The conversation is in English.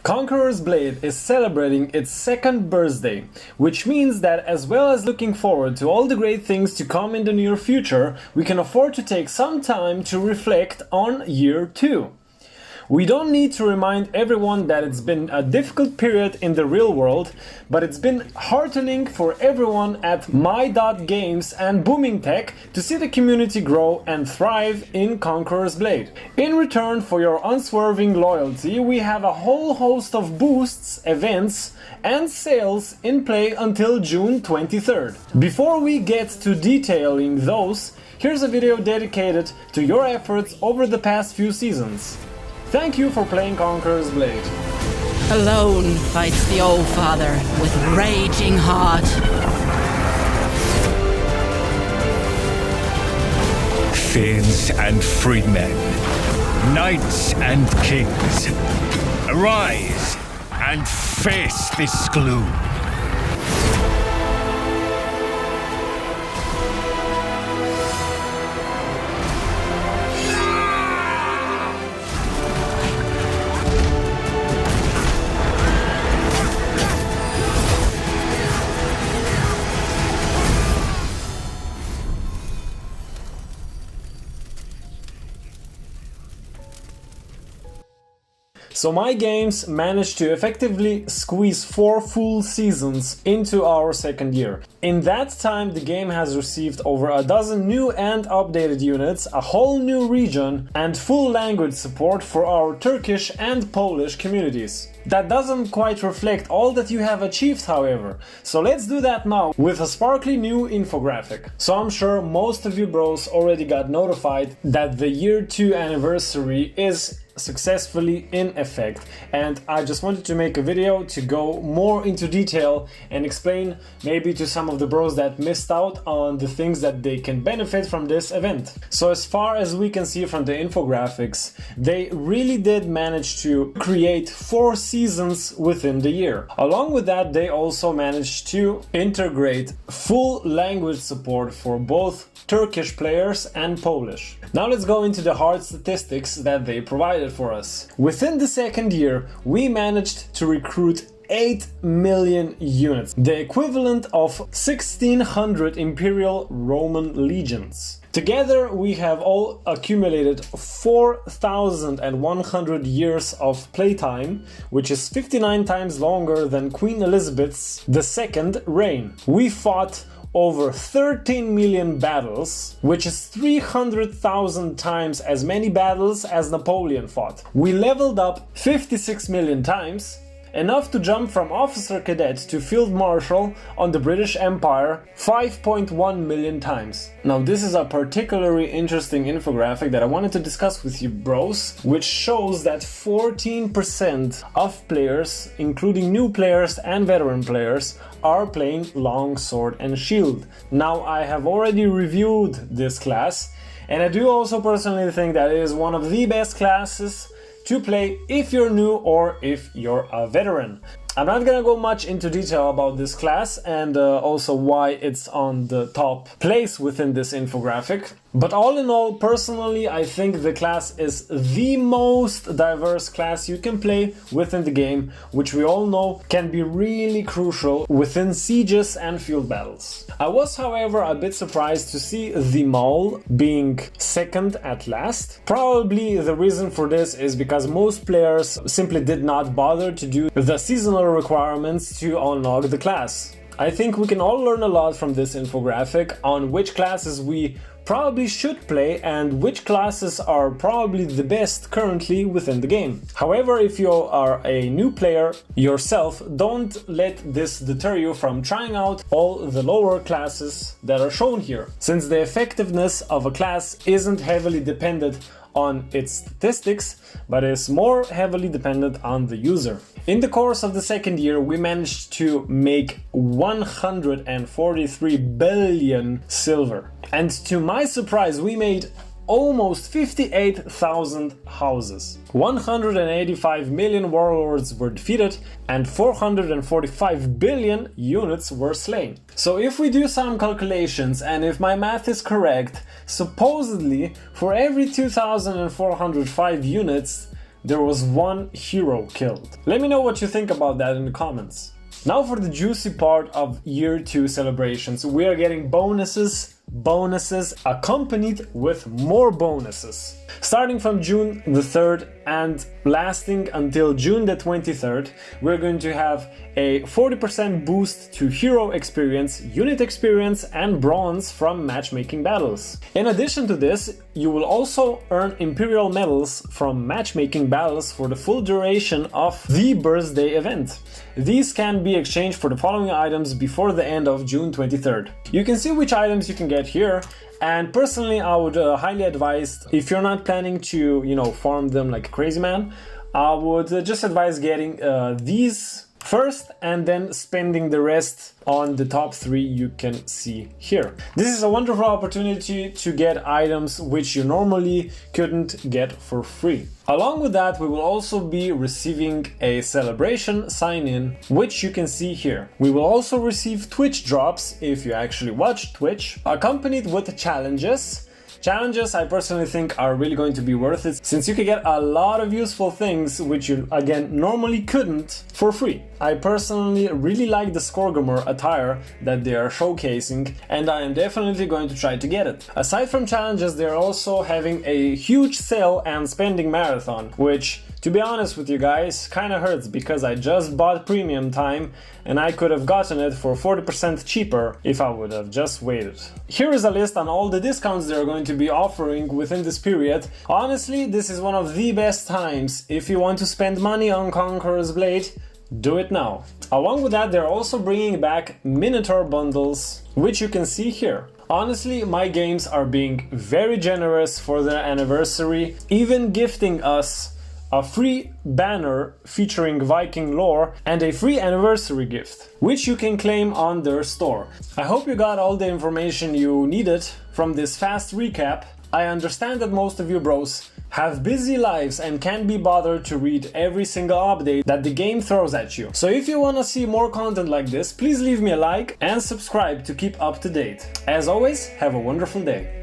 Conqueror's Blade is celebrating its second birthday, which means that as well as looking forward to all the great things to come in the near future, we can afford to take some time to reflect on year 2. We don't need to remind everyone that it's been a difficult period in the real world, but it's been heartening for everyone at my.games and Booming Tech to see the community grow and thrive in Conqueror's Blade. In return for your unswerving loyalty, we have a whole host of boosts, events and sales in play until June 23rd. Before we get to detailing those, here's a video dedicated to your efforts over the past few seasons. Thank you for playing Conqueror's Blade. Alone fights the Old Father with raging heart. Fiends and freedmen, knights and kings, arise and face this gloom. So my games managed to effectively squeeze 4 full seasons into our second year. In that time, the game has received over a dozen new and updated units, a whole new region, and full language support for our Turkish and Polish communities. That doesn't quite reflect all that you have achieved, however, so let's do that now with a sparkly new infographic. So I'm sure most of you bros already got notified that the year 2 anniversary is successfully in effect, and I just wanted to make a video to go more into detail and explain maybe to some of the bros that missed out on the things that they can benefit from this event. So as far as we can see from the infographics, they really did manage to create 4 seasons within the year. Along with that, they also managed to integrate full language support for both Turkish players and Polish. Now let's go into the hard statistics that they provided for us. Within the second year, we managed to recruit 8 million units, the equivalent of 1600 Imperial Roman legions. Together, we have all accumulated 4,100 years of playtime, which is 59 times longer than Queen Elizabeth's II reign. We fought over 13 million battles, which is 300,000 times as many battles as Napoleon fought. We leveled up 56 million times, enough to jump from officer cadet to field marshal on the British Empire 5.1 million times. Now this is a particularly interesting infographic that I wanted to discuss with you bros, which shows that 14% of players, including new players and veteran players, are playing Longsword and Shield. Now I have already reviewed this class, and I do also personally think that it is one of the best classes to play if you're new or if you're a veteran. I'm not gonna go much into detail about this class and also why it's on the top place within this infographic. But all in all, personally, I think the class is the most diverse class you can play within the game, which we all know can be really crucial within sieges and field battles. I was, however, a bit surprised to see the Maul being second at last. Probably the reason for this is because most players simply did not bother to do the seasonal requirements to unlock the class. I think we can all learn a lot from this infographic on which classes we probably should play and which classes are probably the best currently within the game. However, if you are a new player yourself, don't let this deter you from trying out all the lower classes that are shown here, since the effectiveness of a class isn't heavily dependent on its statistics, but is more heavily dependent on the user. In the course of the second year, we managed to make 143 billion silver. And to my surprise, we made almost 58,000 houses. 185 million warlords were defeated and 445 billion units were slain. So if we do some calculations and if my math is correct, supposedly for every 2,405 units there was one hero killed. Let me know what you think about that in the comments. Now for the juicy part of year 2 celebrations. We are getting bonuses accompanied with more bonuses. Starting from June the 3rd and lasting until June the 23rd, we're going to have a 40% boost to hero experience, unit experience, and bronze from matchmaking battles. In addition to this, you will also earn Imperial medals from matchmaking battles for the full duration of the birthday event. These can be exchanged for the following items before the end of June 23rd. You can see which items you can get here, and personally I would highly advise, if you're not planning to, farm them like a crazy man, I would just advise getting these first and then spending the rest on the top 3 you can see here. This is a wonderful opportunity to get items which you normally couldn't get for free. Along with that, we will also be receiving a celebration sign-in, which you can see here. We will also receive Twitch drops if you actually watch Twitch, accompanied with challenges. Challenges I personally think are really going to be worth it, since you can get a lot of useful things which you again normally couldn't for free. I personally really like the Skorgomer attire that they are showcasing, and I am definitely going to try to get it. Aside from challenges, they're also having a huge sale and spending marathon, which, to be honest with you guys, kinda hurts because I just bought premium time and I could have gotten it for 40% cheaper if I would have just waited. Here is a list on all the discounts they're going to be offering within this period. Honestly, this is one of the best times. If you want to spend money on Conqueror's Blade, do it now. Along with that, they're also bringing back Minotaur bundles, which you can see here. Honestly, my games are being very generous for their anniversary, even gifting us a free banner featuring Viking lore and a free anniversary gift, which you can claim on their store. I hope you got all the information you needed from this fast recap. I understand that most of you bros have busy lives and can't be bothered to read every single update that the game throws at you. So if you want to see more content like this, please leave me a like and subscribe to keep up to date. As always, have a wonderful day.